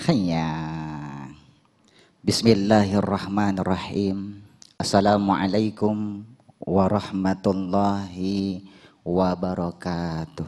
Hayya. Bismillahirrahmanirrahim. Assalamualaikum warahmatullahi wabarakatuh.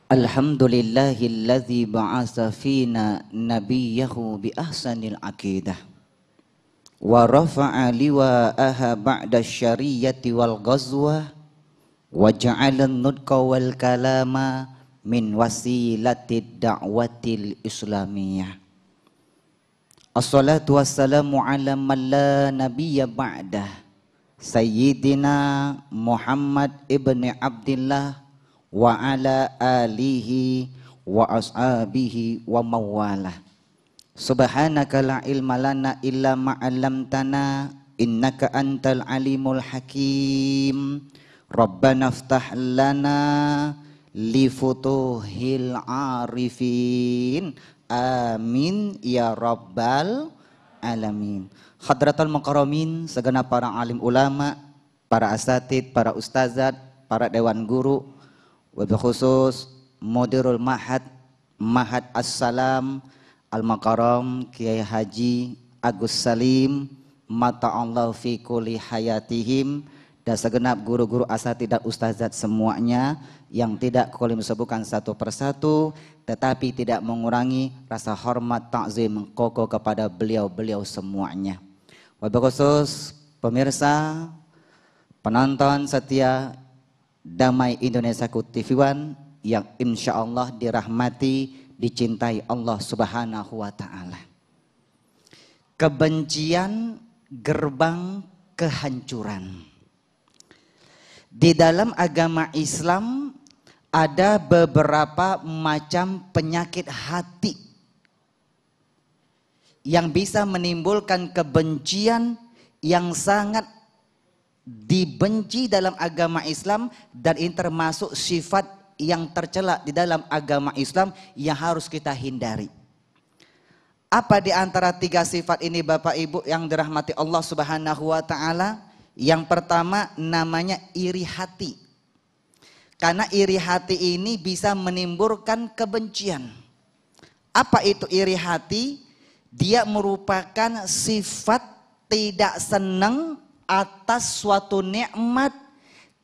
Alhamdulillahilladzi ba'atsa fina nabiyyahu bi ahsanil aqidah wa rafa'a liwa'aha ba'da syariyati wal ghazwa wa ja'ala an-nutqa wal kalama min wasilatid da'watil islamiyah. Assalatu wassalamu ala man la nabiyya ba'dah Sayyidina Muhammad ibn Abdillah wa ala alihi wa ashabihi wa mawalah. Subhanaka la ilma lana illa ma 'allamtana innaka antal alimul hakim. Rabbana iftah lana li futuhil arifin. Amin ya rabbal alamin. Hadratul mukarramin, segenap para alim ulama, para asatid, para ustazat, para dewan guru, wabil khusus Mudirul Mahad As-Salam Al-Makaram Kiai Haji Agus Salim mata'allahu fi kulli hayatihim, dan segenap guru-guru asatid dan ustazat semuanya yang tidak kami sebutkan satu persatu, tetapi tidak mengurangi rasa hormat ta'zim kokoh kepada beliau-beliau semuanya. Wabil khusus pemirsa, penonton setia Damai Indonesiaku TV One yang insya Allah dirahmati, dicintai Allah Subhanahu wa Ta'ala. Kebencian gerbang kehancuran. Di dalam agama Islam ada beberapa macam penyakit hati yang bisa menimbulkan kebencian yang sangat dibenci dalam agama Islam, dan ini termasuk sifat yang tercela di dalam agama Islam yang harus kita hindari. Apa di antara tiga sifat ini Bapak Ibu yang dirahmati Allah Subhanahu wa Ta'ala? Yang pertama namanya iri hati. Karena iri hati ini bisa menimbulkan kebencian. Apa itu iri hati? Dia merupakan sifat tidak senang atas suatu nikmat,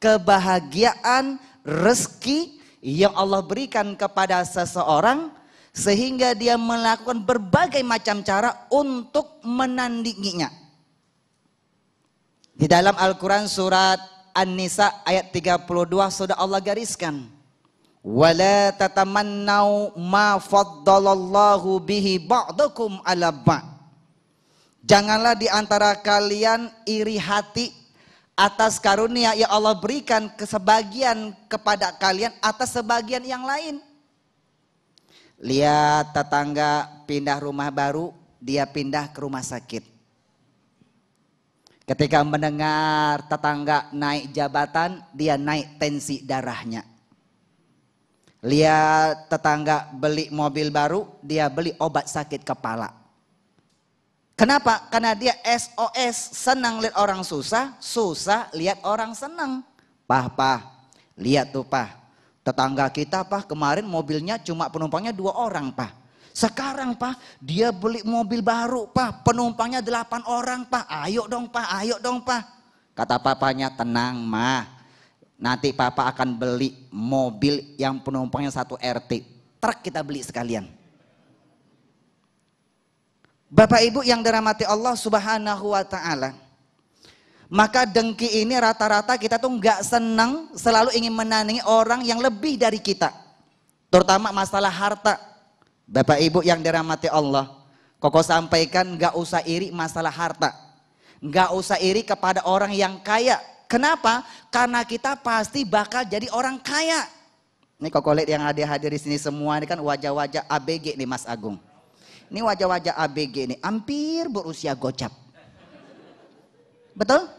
kebahagiaan, rezeki yang Allah berikan kepada seseorang, sehingga dia melakukan berbagai macam cara untuk menandinginya. Di dalam Al-Quran surat An-Nisa ayat 32 sudah Allah gariskan, wala tatamannau ma faddalallahu bihi ba'dakum ala ba'd. Janganlah di antara kalian iri hati atas karunia yang Allah berikan ke sebagian kepada kalian atas sebagian yang lain. Lihat tetangga pindah rumah baru, dia pindah ke rumah sakit. Ketika mendengar tetangga naik jabatan, dia naik tensi darahnya. Lihat tetangga beli mobil baru, dia beli obat sakit kepala. Kenapa? Karena dia SOS, senang lihat orang susah, susah lihat orang senang. Pah, lihat tuh pah, tetangga kita pah kemarin mobilnya cuma penumpangnya 2 orang pah. Sekarang pah dia beli mobil baru pah, penumpangnya 8 orang pah. Ayo dong pah. Kata papanya, tenang mah, nanti papa akan beli mobil yang penumpangnya 1 RT. Truk kita beli sekalian. Bapak Ibu yang dirahmati Allah Subhanahu wa Ta'ala, maka dengki ini rata-rata kita tuh nggak senang, selalu ingin menandingi orang yang lebih dari kita, terutama masalah harta. Bapak Ibu yang dirahmati Allah, Koko sampaikan nggak usah iri masalah harta, nggak usah iri kepada orang yang kaya. Kenapa? Karena kita pasti bakal jadi orang kaya. Ini Koko lihat yang hadir di sini semua ini kan wajah-wajah ABG nih Mas Agung. Ini wajah-wajah ABG ini hampir berusia gocap. Betul?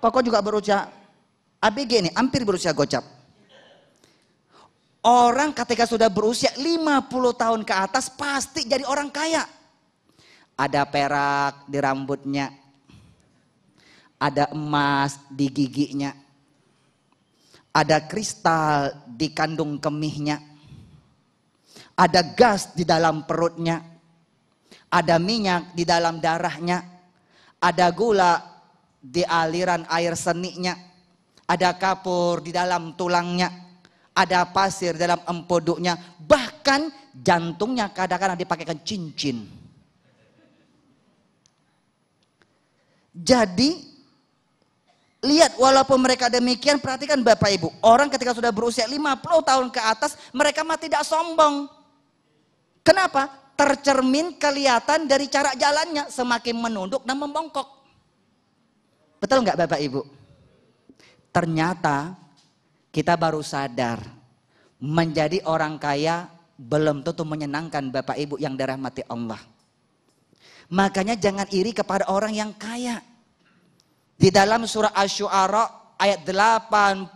Koko juga berusia ABG ini hampir berusia gocap. Orang ketika sudah berusia 50 tahun ke atas pasti jadi orang kaya. Ada perak di rambutnya, ada emas di giginya, ada kristal di kandung kemihnya, ada gas di dalam perutnya, ada minyak di dalam darahnya, ada gula di aliran air seninya, ada kapur di dalam tulangnya, ada pasir dalam empedunya, bahkan jantungnya kadang-kadang dipakaikan cincin. Jadi lihat, walaupun mereka demikian, perhatikan Bapak Ibu, orang ketika sudah berusia 50 tahun ke atas, mereka mah tidak sombong. Kenapa? Tercermin kelihatan dari cara jalannya, semakin menunduk dan membongkok. Betul nggak Bapak Ibu? Ternyata kita baru sadar, menjadi orang kaya belum tentu menyenangkan Bapak Ibu yang dirahmati Allah. Makanya jangan iri kepada orang yang kaya. Di dalam surah Asy-Syu'ara ayat 88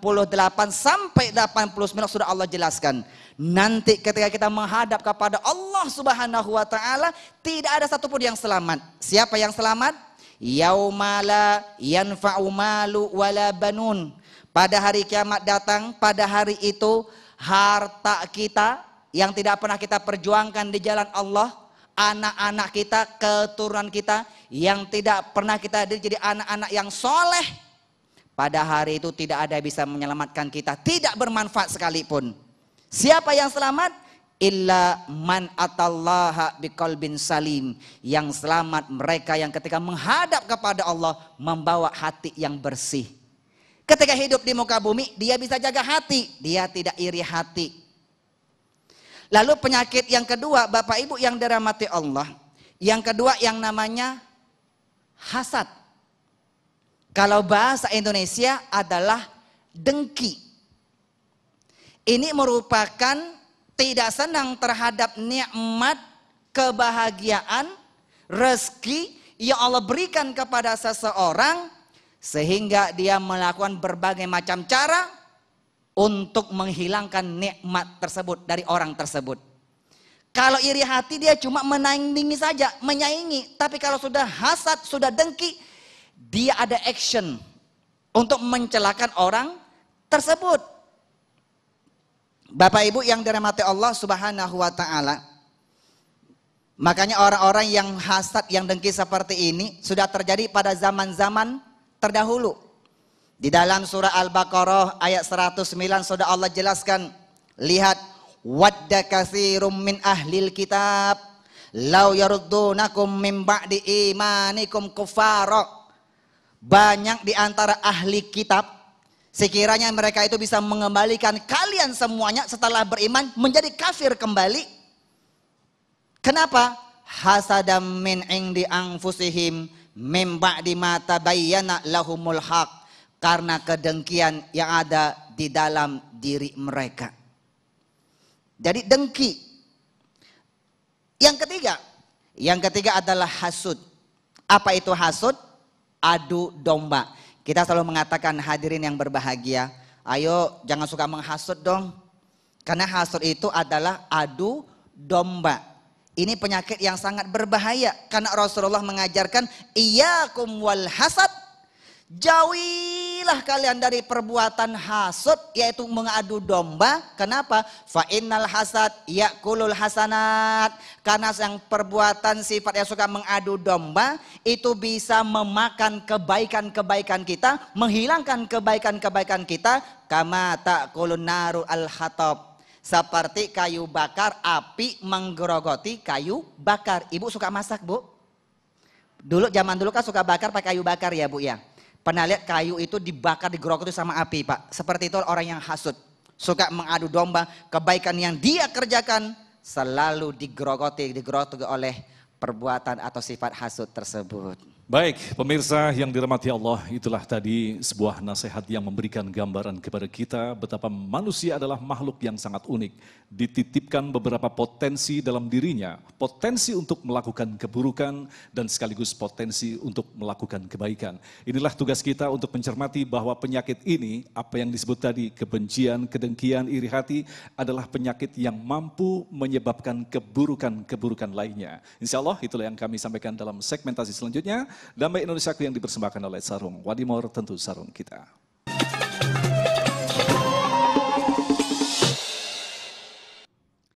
sampai 89 sudah Allah jelaskan. Nanti ketika kita menghadap kepada Allah Subhanahu wa taala, tidak ada satupun yang selamat. Siapa yang selamat? Yaumala yanfa'u malu wala banun. Pada hari kiamat datang, pada hari itu harta kita yang tidak pernah kita perjuangkan di jalan Allah, anak-anak kita, keturunan kita yang tidak pernah kita jadi anak-anak yang soleh, pada hari itu tidak ada yang bisa menyelamatkan kita, tidak bermanfaat sekalipun. Siapa yang selamat? Illa man atallaha biqalbin salim. Yang selamat mereka yang ketika menghadap kepada Allah membawa hati yang bersih. Ketika hidup di muka bumi, dia bisa jaga hati, dia tidak iri hati. Lalu penyakit yang kedua, Bapak Ibu yang dirahmati Allah, yang kedua yang namanya hasad. Kalau bahasa Indonesia adalah dengki. Ini merupakan tidak senang terhadap nikmat, kebahagiaan, rezeki yang Allah berikan kepada seseorang, sehingga dia melakukan berbagai macam cara untuk menghilangkan nikmat tersebut dari orang tersebut. Kalau iri hati dia cuma menandingi saja, menyaingi. Tapi kalau sudah hasad, sudah dengki, dia ada action untuk mencelakan orang tersebut. Bapak Ibu yang dirahmati Allah Subhanahu wa taala. Makanya orang-orang yang hasad, yang dengki seperti ini sudah terjadi pada zaman-zaman terdahulu. Di dalam surah Al-Baqarah ayat 109 sudah Allah jelaskan, lihat, wadda katsirum min ahlil kitab law yaruddunakum min ba'di imanikum kuffara. Banyak di antara ahli kitab, sekiranya mereka itu bisa mengembalikan kalian semuanya setelah beriman menjadi kafir kembali. Kenapa? Hasadam min indi anfusihim min ba'di ma tabayyana lahumul haq. Karena kedengkian yang ada di dalam diri mereka. Jadi dengki. Yang ketiga adalah hasud. Apa itu hasud? Adu domba. Kita selalu mengatakan, hadirin yang berbahagia, ayo jangan suka menghasut dong. Karena hasud itu adalah adu domba. Ini penyakit yang sangat berbahaya. Karena Rasulullah mengajarkan, iyyakum wal hasad. Jauhilah kalian dari perbuatan hasud, yaitu mengadu domba. Kenapa? Fa innal hasad yakulul hasanat. Karena yang perbuatan sifat yang suka mengadu domba itu bisa memakan kebaikan-kebaikan kita, menghilangkan kebaikan-kebaikan kita. Kama ta'kulun naru al-hatab. Seperti kayu bakar, api menggerogoti kayu bakar. Ibu suka masak, Bu? Zaman dulu kan suka bakar pakai kayu bakar ya, Bu ya. Pernah lihat kayu itu dibakar, digerogoti sama api, Pak. Seperti itu orang yang hasud. Suka mengadu domba, kebaikan yang dia kerjakan selalu digerogoti oleh perbuatan atau sifat hasud tersebut. Baik, pemirsa yang dirahmati Allah, itulah tadi sebuah nasihat yang memberikan gambaran kepada kita betapa manusia adalah makhluk yang sangat unik. Dititipkan beberapa potensi dalam dirinya, potensi untuk melakukan keburukan dan sekaligus potensi untuk melakukan kebaikan. Inilah tugas kita untuk mencermati bahwa penyakit ini, apa yang disebut tadi, kebencian, kedengkian, iri hati, adalah penyakit yang mampu menyebabkan keburukan-keburukan lainnya. Insya Allah itulah yang kami sampaikan dalam segmentasi selanjutnya. Damai Indonesiaku yang dipersembahkan oleh Sarung Wadimor, tentu sarung kita.